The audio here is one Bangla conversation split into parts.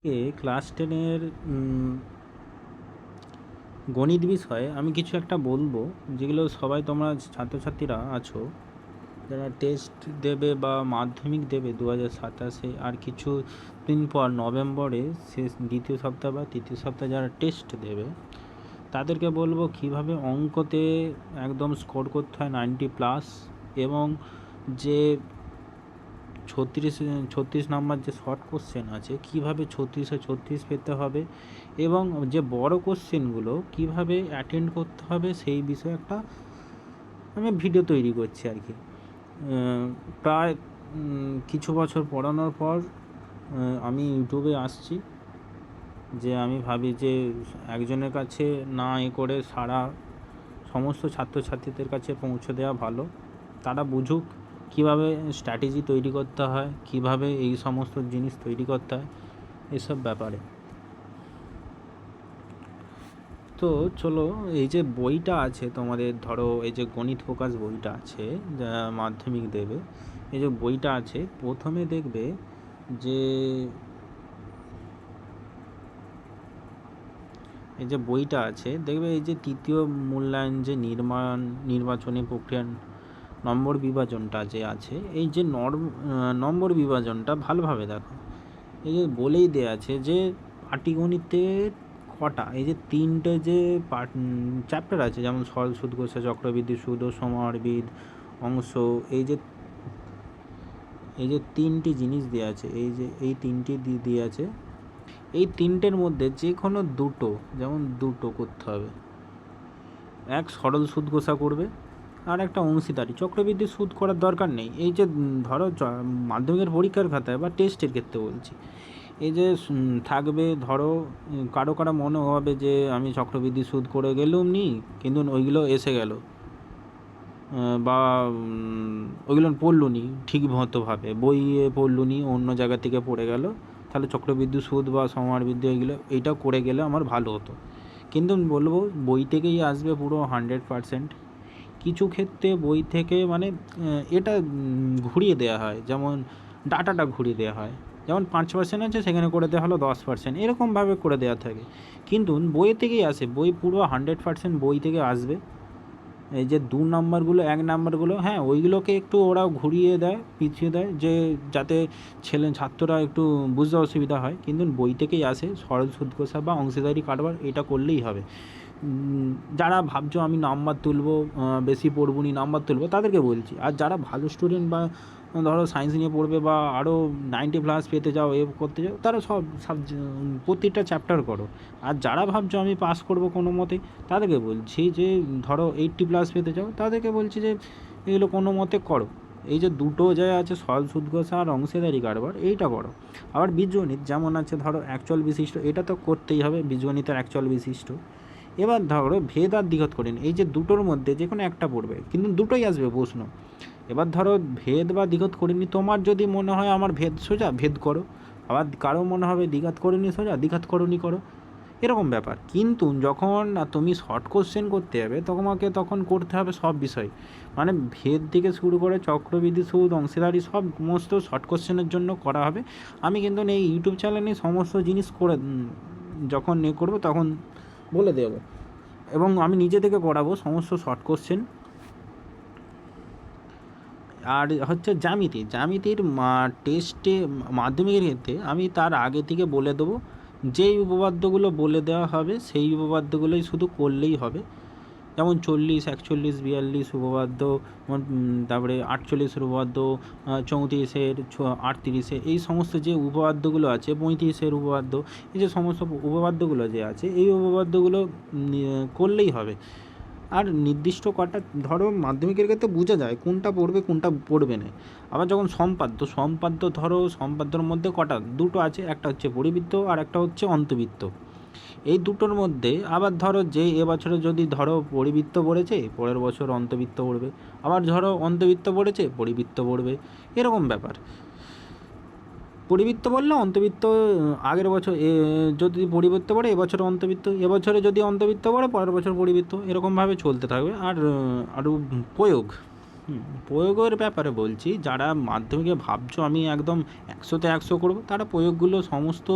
ক্লাস 10-এর গণিত বিষয়ে আমি কিছু একটা বলবো, যেগুলো সবাই তোমরা ছাত্রছাত্রীরা আছো যারা টেস্ট দেবে বা মাধ্যমিক দেবে 2027-এ, আর কিছু দিন পর নভেম্বরে শেষ দ্বিতীয় সপ্তাহ বা তৃতীয় সপ্তাহে যারা টেস্ট দেবে তাদেরকে বলবো কিভাবে অঙ্কতে একদম স্কোর করতে হয় 90+, এবং যে 36 নাম্বার যে শর্ট কোশ্চেন আছে কীভাবে 36 পেতে হবে, এবং যে বড় কোশ্চেনগুলো কীভাবে অ্যাটেন্ড করতে হবে সেই বিষয়ে একটা আমি ভিডিও তৈরি করছি আর কি। প্রায় কিছু বছর পড়ানোর পর আমি ইউটিউবে আসছি, যে আমি ভাবি যে একজনের কাছে না করে সারা সমস্ত ছাত্রছাত্রীদের কাছে পৌঁছে দেওয়া ভালো, তারা বুঝুক কীভাবে স্ট্র্যাটেজি তৈরি করতে হয়, কীভাবে এই সমস্ত জিনিস তৈরি করতে হয়, এসব ব্যাপারে। তো চলো, এই যে বইটা আছে তোমাদের, ধরো এই যে গণিত ফোকাস বইটা আছে যা মাধ্যমিক দেবে, এই যে বইটা আছে প্রথমে দেখবে যে এই যে বইটা আছে দেখবে এই যে তৃতীয় মূল্যায়ন যে নির্বাচনী প্রক্রিয়া নম্বর বিভাজনটা যে আছে, এই যে নম্বর বিভাজনটা ভালোভাবে দেখো। এই যে বলেই দেওয়া আছে যে পাটিগণিতে কটা, এই যে তিনটে যে চ্যাপ্টার আছে, যেমন সরল সুদ, গোছা, চক্রবৃদ্ধি সুদ ও সমারবিদ অংশ, এই যে তিনটি জিনিস দেওয়া আছে, এই তিনটি দিয়ে আছে। এই তিনটের মধ্যে যে কোনো দুটো করতে হবে। এক সরল সুদ গোছা করবে, আর একটা অংশীদারি। চক্রবৃদ্ধি সুদ করার দরকার নেই। এই যে ধরো মাধ্যমিকের পরীক্ষার খাতায় বা টেস্টের ক্ষেত্রে বলছি, এই যে থাকবে, ধরো কারো মনে হবে যে আমি চক্রবৃদ্ধি সুদ করে গেলুম নি, কিন্তু ওইগুলো এসে গেল বা ওইগুলো পড়লো নি ঠিক মতোভাবে, বইয়ে পড়লো নি, অন্য জায়গা থেকে পড়ে গেল, তাহলে চক্রবৃদ্ধি সুদ বা সমারবৃদ্ধি এইটা করে গেলে আমার ভালো হতো। কিন্তু বলবো বই থেকেই আসবে পুরো 100%। কিছু ক্ষেত্রে বই থেকে মানে এটা ঘুরিয়ে দেওয়া হয়, যেমন ডাটাটা ঘুরিয়ে দেওয়া হয়, যেমন 5% আছে সেখানে করে দেওয়া হলো 10%, এরকমভাবে করে দেওয়া থাকে। কিন্তু বই থেকেই আসে, বই পুরো 100% বই থেকে আসবে। এই যে 2 নাম্বারগুলো 1 নাম্বারগুলো, হ্যাঁ ওইগুলোকে একটু ওরা ঘুরিয়ে দেয়, পিছিয়ে দেয়, যে যাতে ছাত্ররা একটু বুঝতে অসুবিধা হয়, কিন্তু বই থেকেই আসে। সরল সুদ গোছা বা অংশীদারি কারবার এটা করলেই হবে। যারা ভাবছো আমি নাম্বার তুলবো, বেশি পড়বো নি, নাম্বার তুলবো, তাদেরকে বলছি। আর যারা ভালো স্টুডেন্ট বা ধরো সায়েন্স নিয়ে পড়বে বা আরও 90+ পেতে যাও, করতে যাও, তারা সব প্রত্যেকটা চ্যাপ্টার করো। আর যারা ভাবছো আমি পাস করবো কোনো মতে, তাদেরকে বলছি যে ধরো 80+ পেতে যাও, তাদেরকে বলছি যে এগুলো কোনো মতে করো। এই যে দুটো যা আছে, সরল সুদ গোছা আর অংশীদারি কারবার, এইটা করো। আবার বীজগণিত যেমন আছে, ধরো একচল বিশিষ্ট, এটা তো করতেই হবে, বীজগণিতের একচল বিশিষ্ট। এবার ধরো ভেদ আর দ্বিঘাত করেন, এই যে দুটোর মধ্যে যে কোনো একটা পড়বে, কিন্তু দুটোই আসবে প্রশ্ন। এবার ধরো ভেদ বা দ্বিঘাত করিনি, তোমার যদি মনে হয় আমার ভেদ সোজা, ভেদ করো। আবার কারো মনে হবে দ্বিঘাত করিনি সোজা, দ্বিঘাত করণী করো, এরকম ব্যাপার। কিন্তু যখন তুমি শর্ট কোশ্চেন করতে যাবে তোমাকে তখন করতে হবে সব বিষয়, মানে ভেদ থেকে শুরু করে চক্রবৃদ্ধি সুদ, অংশীদারি, সমস্ত শর্ট কোশ্চেনের জন্য করা হবে। আমি কিন্তু এই ইউটিউব চ্যানেলে সমস্ত জিনিস করে যখন করবো তখন বলে দেবো, এবং আমি নিজে থেকে করাবো সমস্ত শর্ট কোশ্চেন। আর হচ্ছে জ্যামিতির টেস্টে মাধ্যমিকের ক্ষেত্রে আমি তার আগে থেকে বলে দেবো, যেই উপপাদ্যগুলো বলে দেওয়া হবে সেই উপপাদ্যগুলোই শুধু করলেই হবে। যেমন 40, 41, 42 উপপাদ্য, তারপরে 48-এর উপপাদ্য, 34-এর, 38-এর, এই সমস্ত যে উপপাদ্যগুলো আছে, 35-এর উপপাদ্য, এই যে সমস্ত উপপাদ্যগুলো যে আছে, এই উপপাদ্যগুলো করলেই হবে। আর নির্দিষ্ট কটা, ধরো মাধ্যমিকের ক্ষেত্রে বোঝা যায় কোনটা পড়বে কোনটা পড়বে না। আবার যখন সম্পাদ্য ধরো সম্পাদ্যর মধ্যে কটা, দুটো আছে, একটা হচ্ছে পরিবৃত্ত আর একটা হচ্ছে অন্তবৃত্ত। এই দুটোর মধ্যে আবার ধরো যে এবছরে যদি ধরো পরিবৃত্ত পড়েছে, পরের বছর অন্তবৃত্ত পড়বে, আবার ধরো অন্তবৃত্ত পড়েছে, পরিবৃত্ত পড়বে, এরকম ব্যাপার। পরিবৃত্ত বললে অন্তবৃত্ত আগের বছর যদি পরিবৃত্ত পড়ে এবছরে অন্তবৃত্ত, এবছরে যদি অন্তবৃত্ত পড়ে পরের বছর পরিবৃত্ত, এরকমভাবে চলতে থাকবে। আর প্রয়োগ, প্রয়োগের ব্যাপারে বলছি, যারা মাধ্যমিকে ভাবছো আমি একদম 100তে 100 করবো, তারা প্রয়োগগুলো সমস্ত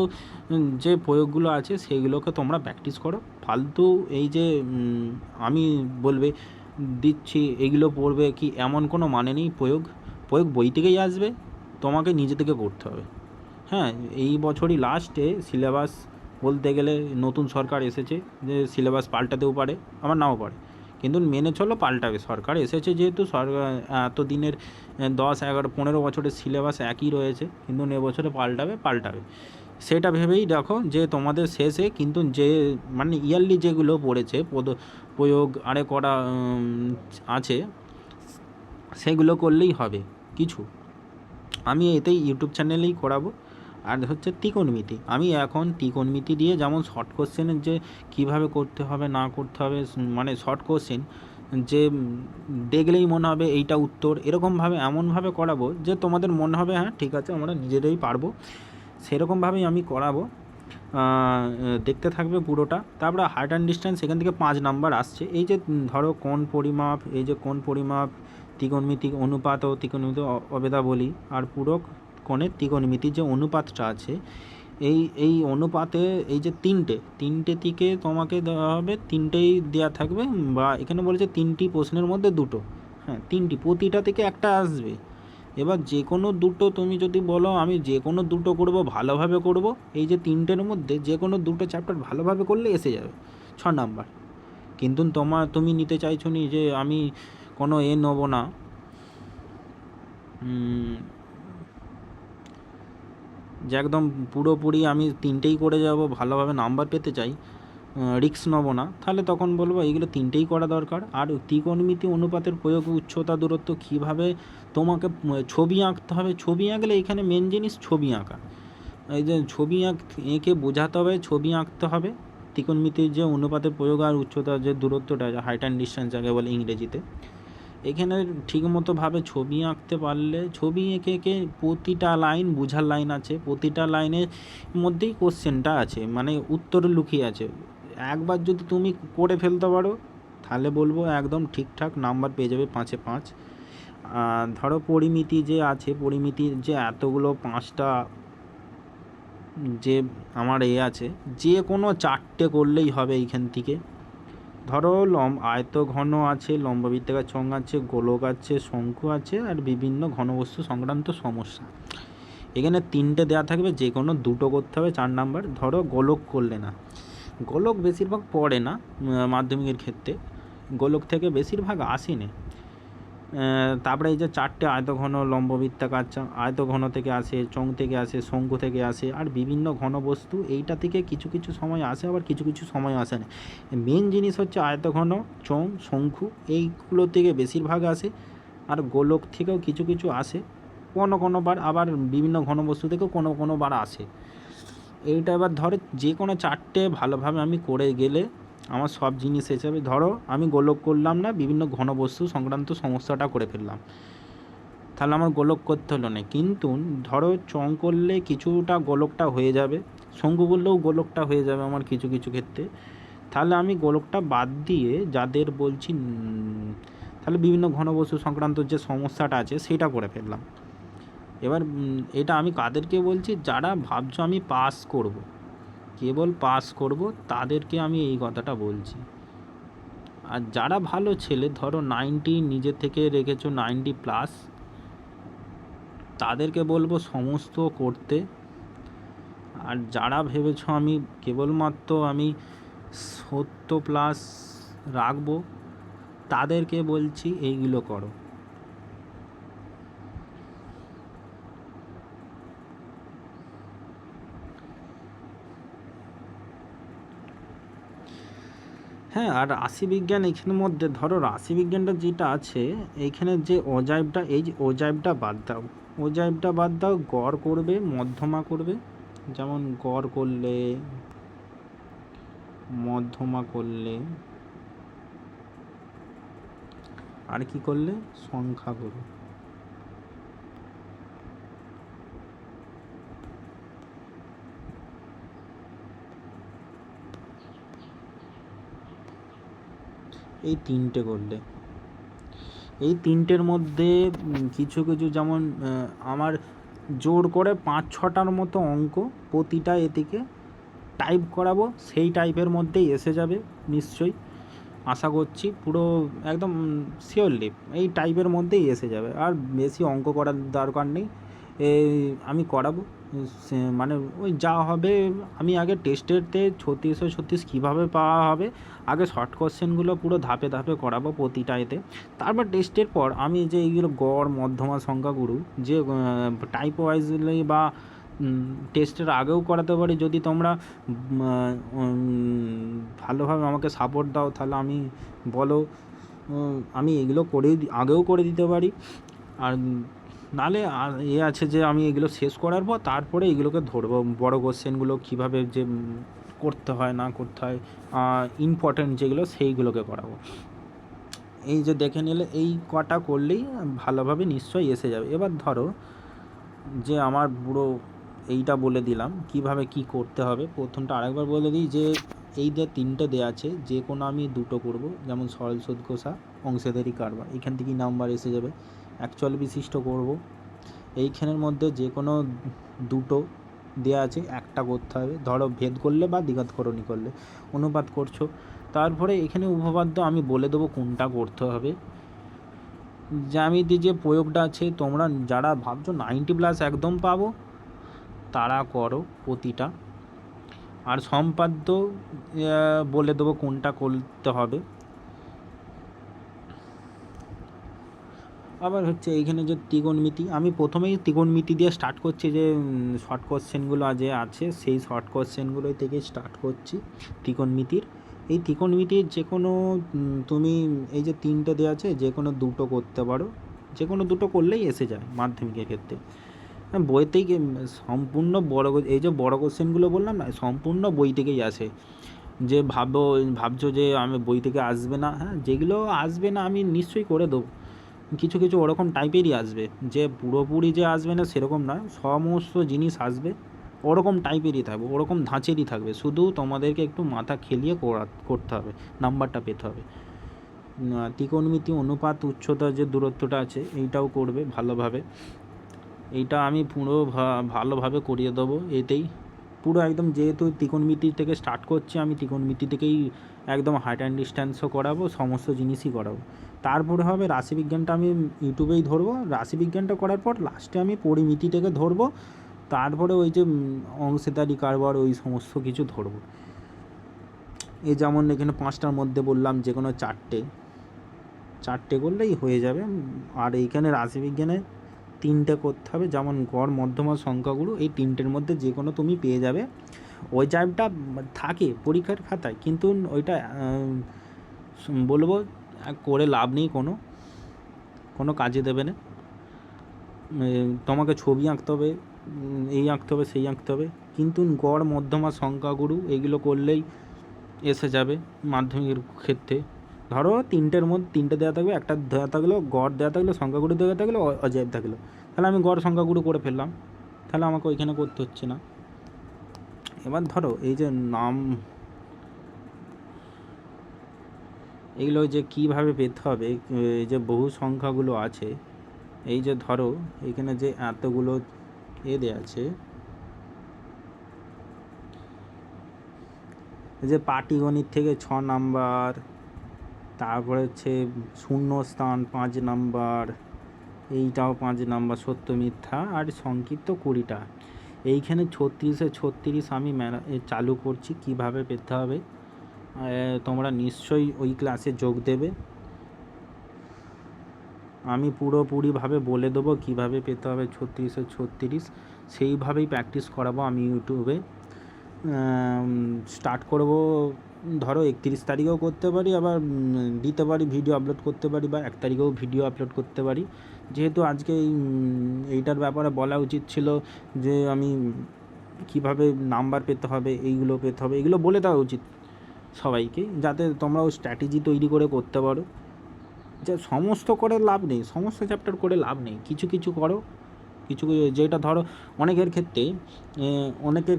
যে প্রয়োগগুলো আছে সেইগুলোকে তোমরা প্র্যাকটিস করো। ফালতু এই যে আমি বলবে দিচ্ছি এইগুলো পড়বে কি, এমন কোনো মানে নেই। প্রয়োগ প্রয়োগ বই থেকেই আসবে, তোমাকে নিজে থেকে করতে হবে। হ্যাঁ, এই বছরই লাস্টে সিলেবাস বলতে গেলে নতুন সরকার এসেছে, যে সিলেবাস পাল্টাতেও পারে আবার নাও পারে, কিন্তু মেনে চলো পাল্টাবে। সরকার এসেছে যেহেতু, সরকার এত দিনের 10, 11, 15 বছরের সিলেবাস একই রয়েছে, কিন্তু এবছরে পাল্টাবে। সেটা ভেবেই দেখো যে তোমাদের শেষে কিন্তু যে মানে ইয়ারলি যেগুলো পড়েছে প্রয়োগ আরে করা আছে, সেগুলো করলেই হবে কিছু। আমি এতেই ইউটিউব চ্যানেলেই করাবো। আর হচ্ছে ত্রিকোণমিতি, আমি এখন ত্রিকোণমিতি দিয়ে যেমন শর্ট কোশ্চেনের যে কীভাবে করতে হবে না করতে হবে, মানে শর্ট কোশ্চেন যে দেখলেই মনে হবে এইটা উত্তর, এরকমভাবে এমনভাবে করাবো যে তোমাদের মনে হবে হ্যাঁ ঠিক আছে আমরা নিজেরাই পারবো, সেরকমভাবেই আমি করাবো। দেখতে থাকবে পুরোটা। তারপরে হাইট অ্যান্ড ডিস্টেন্স, এখান থেকে 5 নাম্বার আসছে। এই যে ধরো কোণ পরিমাপ, এই যে কোণ পরিমাপ, ত্রিকোণমিতি অনুপাত ও ত্রিকোণমিতি অভেদাবলী, আর পুরো কোণের ত্রিকোণমিতির যে অনুপাতটা আছে, এই অনুপাতে এই যে তিনটে থেকে তোমাকে দেওয়া হবে, তিনটেই দেওয়া থাকবে, বা এখানে বলেছে 3টি প্রশ্নের মধ্যে 2টো, হ্যাঁ 3টি, প্রতিটা থেকে একটা আসবে। এবার যে কোনো দুটো তুমি যদি বলো আমি যে কোনো দুটো করবো, ভালোভাবে করব, এই যে 3টের মধ্যে যে কোনো দুটো চ্যাপ্টার ভালোভাবে করলে এসে যাবে 6 নাম্বার। কিন্তু তুমি নিতে চাইছো নি যে আমি কোনো নেব না, যে একদম পুরোপুরি আমি 3টেই করে যাব, ভালোভাবে নাম্বার পেতে চাই, রিস্ক নেবো না, তাহলে তখন বলবো এইগুলো 3টেই করা দরকার। আর ত্রিকোণমিতি অনুপাতের প্রয়োগ, উচ্চতা দূরত্ব, কীভাবে তোমাকে ছবি আঁকতে হবে, ছবি আঁকলে এখানে মেন জিনিস ছবি আঁকা। এই যে ছবি এঁকে বোঝাতে হবে, ছবি আঁকতে হবে। ত্রিকোণমিতির যে অনুপাতের প্রয়োগ আর উচ্চতার যে দূরত্বটা, হাইট অ্যান্ড ডিস্টেন্স যাকে বলে ইংরেজিতে, এখানে ঠিকমতোভাবে ছবি আঁকতে পারলে, ছবি এঁকে প্রতিটা লাইন বোঝার লাইন আছে, প্রতিটা লাইনের মধ্যেই কোশ্চেনটা আছে, মানে উত্তর লুকিয়ে আছে। একবার যদি তুমি করে ফেলতে পারো, তাহলে বলবো একদম ঠিকঠাক নাম্বার পেয়ে যাবে 5-এ 5। ধরো পরিমিতি যে আছে, পরিমিতির যে এতগুলো 5টা যে আমার আছে, যে কোনো 4টে করলেই হবে এইখান থেকে। ধরো আয়ত ঘন আছে, লম্ববৃত্তাকার চোঙ আছে, গোলক আছে, শঙ্কু আছে, আর বিভিন্ন ঘনবস্তু সংক্রান্ত সমস্যা। এখানে 3টে দেওয়া থাকবে, যে কোনো 2টো করতে হবে 4 নাম্বার। ধরো গোলক করলে না, গোলক বেশিরভাগ পড়ে না মাধ্যমিকের ক্ষেত্রে, গোলক থেকে বেশিরভাগ আসে না। তারপরে এই যে 4টে আয়তঘন, লম্ববৃত্তাকার আয়তঘন থেকে আসে, চোঙ থেকে আসে, শঙ্কু থেকে আসে, আর বিভিন্ন ঘনবস্তু, এইটা থেকে কিছু কিছু সময় আসে, আবার কিছু কিছু সময় আসে না। মেন জিনিস হচ্ছে আয়তঘন, চোঙ, শঙ্কু, এইগুলো থেকে বেশিরভাগ আসে, আর গোলক থেকেও কিছু কিছু আসে, কোনো বার আবার বিভিন্ন ঘনবস্তু থেকেও কোনো বার আসে। এইটা এবার ধরো যে কোনো 4টে ভালোভাবে আমি করে গেলে আমার সব জিনিস হিসাবে, ধরো আমি গোলক করলাম না, বিভিন্ন ঘনবস্তু সংক্রান্ত সমস্যাটা করে ফেললাম, তাহলে আমার গোলক করতে হলো না। কিন্তু ধরো চোঙ করলে কিছুটা গোলকটা হয়ে যাবে, শঙ্কু করলেও গোলকটা হয়ে যাবে আমার কিছু কিছু ক্ষেত্রে, তাহলে আমি গোলকটা বাদ দিয়ে যাদের বলছি, তাহলে বিভিন্ন ঘনবস্তু সংক্রান্ত যে সমস্যাটা আছে সেটা করে ফেললাম। এবার এটা আমি কাদেরকে বলছি, যারা ভাবছো আমি পাস করব, কেবল পাস করব, তাদেরকে আমি এই কথাটা বলছি। আর যারা ভালো ছেলে, ধরো 90 নিজের থেকে রেখেছো 90+, তাদেরকে বলবো সমস্ত করতে। আর যারা ভেবেছো আমি কেবলমাত্র আমি 70+ রাখবো, তাদেরকে বলছি এইগুলো করো। হ্যাঁ, আর রাশিবিজ্ঞান এখানের মধ্যে ধরো রাশিবিজ্ঞানটা যেটা আছে, এইখানে যে অজাইবটা, এই যে অজাইবটা বাদ দাও, অজাইবটা বাদ দাও, গড় করবে, মধ্যমা করবে। যেমন গড় করলে, মধ্যমা করলে, আর কি করলে, সংখ্যা করবে। এই 3টে করলে, এই তিনটের মধ্যে কিছু কিছু যেমন আমার জোর করে 5-6টার মতো অঙ্ক প্রতিটা এদিকে টাইপ করাবো, সেই টাইপের মধ্যেই এসে যাবে নিশ্চয়ই, আশা করছি পুরো একদম শিওরলি এই টাইপের মধ্যেই এসে যাবে। আর বেশি অঙ্ক করার দরকার নেই, এই আমি করাবো মানে ওই যা হবে। আমি আগে টেস্টেরতে 3636 কীভাবে পাওয়া হবে আগে শর্ট কোশ্চেনগুলো পুরো ধাপে ধাপে করাবো প্রতিটা এতে। তারপর টেস্টের পর আমি যে এইগুলো গড় মধ্যমা সংখ্যাগুরু যে টাইপ ওয়াইজলি বা টেস্টের আগেও করাতে পারি, যদি তোমরা ভালোভাবে আমাকে সাপোর্ট দাও তাহলে আমি বলো আমি এগুলো আগেও করে দিতে পারি। আর নাহলে আছে যে আমি এগুলো শেষ করার পর তারপরে এগুলোকে ধরবো, বড় কোশ্চেনগুলো কীভাবে যে করতে হয় না করতে হয়, ইম্পর্ট্যান্ট যেগুলো সেইগুলোকে করাবো। এই যে দেখে নিলে এই কটা করলেই ভালোভাবে নিশ্চয়ই এসে যাবে। এবার ধরো যে আমার পুরো এইটা বলে দিলাম কিভাবে কি করতে হবে। প্রথমটা আরেকবার বলে দিই যে এই যে তিনটে দেওয়া আছে, যে কোনো আমি দুটো করব, যেমন সরল সুদ কষা, অংশীদারি কারবার, এখান থেকেই নাম্বার এসে যাবে। অ্যাকচুয়াল বিশিষ্ট করব, এইখানের মধ্যে যে কোনো দুটো দেওয়া আছে একটা করতে হবে। ধরো ভেদ করলে বা দ্বিঘাতকরণী করলে অনুপাত করছো, তারপরে এখানে উপপাদ্য আমি বলে দেবো কোনটা করতে হবে। জ্যামিতি যে প্রয়োগটা আছে, তোমরা যারা ভাবছো 90+ একদম পাবো তারা করো প্রতিটা। আর সম্পাদ্য বলে দেবো কোনটা করতে হবে। আবার হচ্ছে এইখানে যে ত্রিকোণমিতি, আমি প্রথমেই ত্রিকোণমিতি দিয়ে স্টার্ট করছি, যে শর্ট কোশ্চেনগুলো যে আছে সেই শর্ট কোশ্চেনগুলোই থেকে স্টার্ট করছি ত্রিকোণমিতির। এই ত্রিকোণমিতির যে কোনো তুমি এই যে তিনটে দেওয়া আছে যে কোনো দুটো করতে পারো, যে কোনো দুটো করলেই এসে যায় মাধ্যমিকের ক্ষেত্রে। বই থেকে সম্পূর্ণ এই যে বড় কোশ্চেনগুলো বললাম না, সম্পূর্ণ বই থেকেই আসে। যে ভাবছো যে আমি বই থেকে আসবে না, হ্যাঁ যেগুলো আসবে না আমি নিশ্চয়ই করে দেবো। কিছু কিছু ওরকম টাইপেরই আসবে, যে পুরোপুরি যে আসবে না সেরকম নয়, সমস্ত জিনিস আসবে ওরকম টাইপেরই থাকবে, ওরকম ধাঁচেরই থাকবে। শুধু তোমাদেরকে একটু মাথা খেলিয়ে করতে হবে, নাম্বারটা পেতে হবে। ত্রিকোণমিতি, অনুপাত, উচ্চতার যে দূরত্বটা আছে এইটাও করবে ভালোভাবে। এইটা আমি পুরো ভালোভাবে করিয়ে দেবো এতেই পুরো একদম। যেহেতু ত্রিকোণমিতি থেকে স্টার্ট করছি আমি, ত্রিকোণমিতি থেকেই একদম হাইট অ্যান্ড ডিস্ট্যান্সও করাবো, সমস্ত জিনিসই করাবো। তারপরে হবে রাশিবিজ্ঞানটা আমি ইউটিউবেই ধরবো, রাশিবিজ্ঞানটা করার পর লাস্টে আমি পরিমিতি থেকে ধরবো, তারপরে ওই যে অংশীদারি কারবার ওই সমস্ত কিছু ধরবো। এই যেমন এখানে 5টার মধ্যে বললাম যে কোনো চারটে করলেই হয়ে যাবে। আর এইখানে রাশিবিজ্ঞানে 3টে করতে হবে, যেমন গড় মধ্যমা সংখ্যাগুলো, এই 3টের মধ্যে যে কোনো তুমি পেয়ে যাবে। ওই টাইপটা থাকে পরীক্ষার খাতায়, কিন্তু ওইটা বলবো করে লাভ নেই, কোনো কাজে দেবে না। তোমাকে ছবি আঁকতে হবে, এই আঁকতে হবে সেই আঁকতে হবে, কিন্তু গড় মধ্যমা সংখ্যাগুরু এগুলো করলেই এসে যাবে মাধ্যমিকের ক্ষেত্রে। ধরো 3টের মধ্যে 3টে দেওয়া থাকবে, একটা দেওয়া থাকলো গড় দেওয়া থাকলো, সংখ্যাগুরু দেওয়া থাকলো, অজয়েব থাকলো, তাহলে আমি গড় সংখ্যাগুরু করে ফেললাম, তাহলে আমাকে ওইখানে করতে হচ্ছে না। এবার ধরো এই যে এগুলো যে কীভাবে পেতে হবে, এই যে বহু সংখ্যাগুলো আছে, এই যে ধরো এখানে যে এতগুলো দেওয়া আছে, এই যে পাটিগণিত থেকে 6 নাম্বার, তারপরে হচ্ছে শূন্যস্থান 5 নাম্বার, এইটাও 5 নাম্বার, সত্য মিথ্যা, আর সংক্ষিপ্ত 20টা। এইখানে 36-এ 36 আমি চালু করছি কিভাবে পেতে হবে। তোমরা নিশ্চয়ই ওই ক্লাসে যোগ দেবে, আমি পুরোপুরিভাবে বলে দেবো কিভাবে পেতে হবে 36-এ 36, সেইভাবেই প্র্যাকটিস করাবো আমি ইউটিউবে। স্টার্ট করব ধরো 31 তারিখেও করতে পারি, আবার দিতে পারি ভিডিও আপলোড করতে পারি, বা 1 তারিখেও ভিডিও আপলোড করতে পারি। যেহেতু আজকে এইটার ব্যাপারে বলা উচিত ছিল যে আমি কিভাবে নাম্বার পেতে হবে, এইগুলো পেতে হবে, এগুলো বলে দেওয়া উচিত সবাইকে, যাতে তোমরাও স্ট্র্যাটেজি তৈরি করে করতে পারো। যে সমস্ত করে লাভ নেই, সমস্ত চ্যাপ্টার করে লাভ নেই, কিছু কিছু করো, কিছু যেটা ধরো অনেকের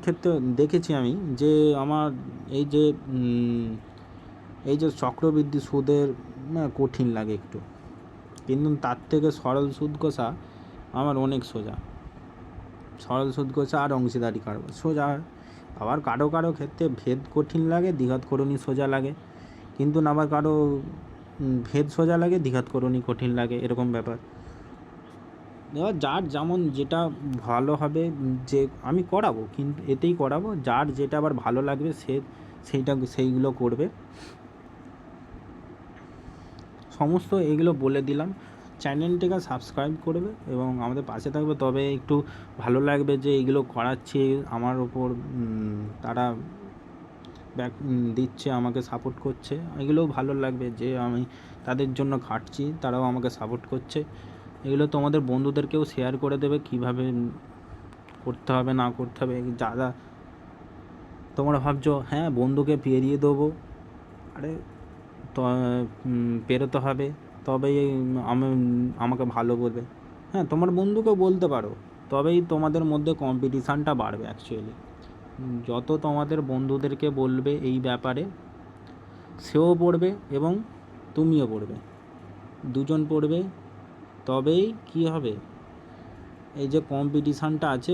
ক্ষেত্রে দেখেছি আমি যে আমার এই যে চক্রবৃদ্ধি সুদের কঠিন লাগে একটু, কিন্তু তার থেকে সরল সুদ কষা আমার অনেক সোজা। সরল সুদ কষা আর অংশীদারি কারবার সোজা। আবার কারো কারো ক্ষেত্রে ভেদ কঠিন লাগে, দ্বিঘাতকরণী সোজা লাগে, কিন্তু আবার কারো ভেদ সোজা লাগে, দ্বিঘাতকরণী কঠিন লাগে, এরকম ব্যাপার। এবার যার যেমন যেটা ভালো হবে, যে আমি করাবো, কিন্তু এতেই করাবো, যার যেটা আবার ভালো লাগবে সেইগুলো করবে। সমস্ত এগুলো বলে দিলাম। চ্যানেলটিকে সাবস্ক্রাইব করবে এবং আমাদের পাশে থাকবে, তবে একটু ভালো লাগবে যে এগুলো করাচ্ছি আমার ওপর, তারা দিচ্ছে, আমাকে সাপোর্ট করছে, এগুলোও ভালো লাগবে যে আমি তাদের জন্য খাটছি, তারাও আমাকে সাপোর্ট করছে। এগুলো তোমাদের বন্ধুদেরকেও শেয়ার করে দেবে কীভাবে করতে হবে না করতে হবে। যারা তোমরা ভাবছো হ্যাঁ বন্ধুকে পেরিয়ে দেবো, আরে তো পেরোতে হবে, তবেই আমাকে ভালো বলবে। হ্যাঁ, তোমার বন্ধুকেও বলতে পারো, তবেই তোমাদের মধ্যে কম্পিটিশানটা বাড়বে। অ্যাকচুয়ালি যত তোমাদের বন্ধুদেরকে বলবে এই ব্যাপারে, সেও পড়বে এবং তুমিও পড়বে, দুজন পড়বে, তবেই কি হবে, এই যে কম্পিটিশানটা আছে,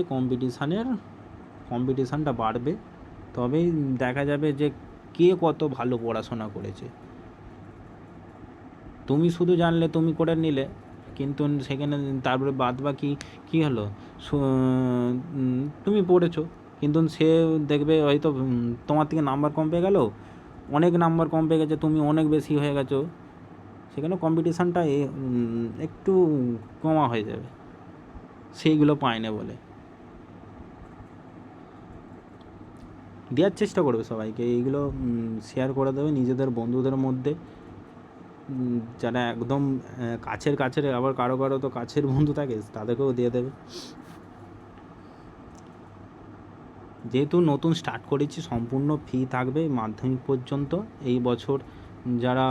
কম্পিটিশানটা বাড়বে, তবেই দেখা যাবে যে কে কত ভালো পড়াশোনা করেছে। তুমি শুধু জানলে, তুমি করে নিলে, কিন্তু সেখানে তারপরে বাদ বাকি কী হলো, তুমি পড়েছো, কিন্তু সে দেখবে হয়তো তোমার থেকে নাম্বার কম পেয়ে গেল, অনেক নাম্বার কম পেয়ে গেছে, তুমি অনেক বেশি হয়ে গেছো, সেখানে কম্পিটিশানটা একটু কমা হয়ে যাবে, সেইগুলো পায় না বলে। দেওয়ার চেষ্টা করবে সবাইকে, এইগুলো শেয়ার করে দেবে নিজেদের বন্ধুদের মধ্যে, যারা একদম কাছের, আবার কারো তো কাছের বন্ধু থাকে, তাদেরকেও দিয়ে দেবে। যেহেতু নতুন স্টার্ট করেছি, সম্পূর্ণ ফ্রি থাকবে মাধ্যমিক পর্যন্ত। এই বছর যারা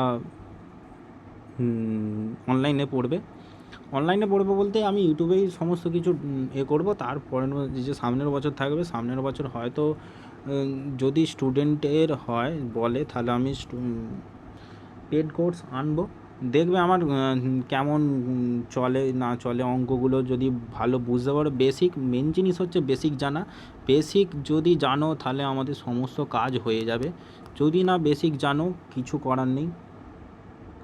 অনলাইনে পড়বে বলতে আমি ইউটিউবেই সমস্ত কিছু করব, তারপরে যে সামনের বছর থাকবে, সামনের বছর হয়তো যদি স্টুডেন্টের হয় বলে, তাহলে আমি পেড কোর্স আনবো, দেখবে আমার কেমন চলে না চলে, অঙ্কগুলো যদি ভালো বুঝতে পারো। মেন জিনিস হচ্ছে বেসিক জানা। বেসিক যদি জানো তাহলে আমাদের সমস্ত কাজ হয়ে যাবে, যদি না বেসিক জানো কিছু করার নেই,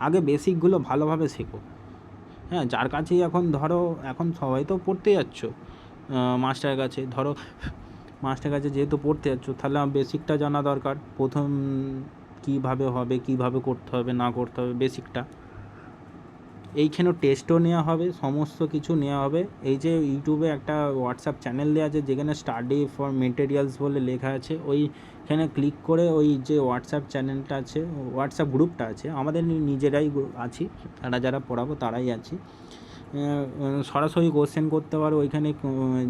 আগে বেসিকগুলো ভালোভাবে শেখো। হ্যাঁ, যার কাছেই এখন ধরো, এখন সবাই তো পড়তে যাচ্ছ মাস্টারের কাছে, যেহেতু পড়তে যাচ্ছ, তাহলে বেসিকটা জানা দরকার। প্রথম কীভাবে হবে, কীভাবে করতে হবে না করতে হবে, বেসিকটা। এইখানেও টেস্টও নেওয়া হবে, সমস্ত কিছু নেওয়া হবে। এই যে ইউটিউবে একটা হোয়াটসঅ্যাপ চ্যানেল দেওয়া আছে, যেখানে স্টাডি ফর মেটেরিয়ালস বলে লেখা আছে, ওইখানে ক্লিক করে ওই যে হোয়াটসঅ্যাপ চ্যানেলটা আছে, হোয়াটসঅ্যাপ গ্রুপটা আছে, আমাদের নিজেরাই আছি, যারা পড়াবো তারাই আছি। সরাসরি কোশ্চেন করতে পারো ওইখানে,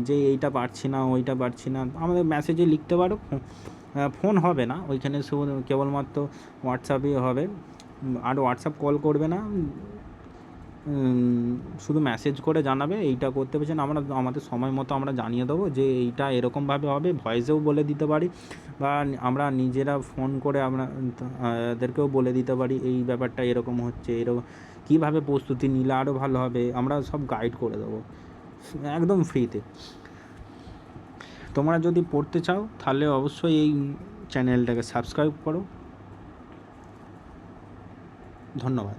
যে এইটা পারছি না, ওইটা পারছি না, আমাদের মেসেজে লিখতে পারো। ফোন হবে না ওইখানে, শুধু কেবলমাত্র হোয়াটসঅ্যাপই হবে, আর হোয়াটসঅ্যাপ কল করবে না, শুধু মেসেজ করে জানাবে এইটা করতে পেরেছেন। আমাদের সময় মতো আমরা জানিয়ে দেবো যে এইটা এরকমভাবে হবে, ভয়েসেও বলে দিতে পারি, বা আমরা নিজেরা ফোন করে এদেরকেও বলে দিতে পারি এই ব্যাপারটা এরকম হচ্ছে, এরকম কীভাবে প্রস্তুতি নিলে আরও ভালো হবে, আমরা সব গাইড করে দেবো একদম ফ্রিতে। তোমরা যদি পড়তে চাও তাহলে অবশ্যই এই চ্যানেলটাকে সাবস্ক্রাইব করো। ধন্যবাদ।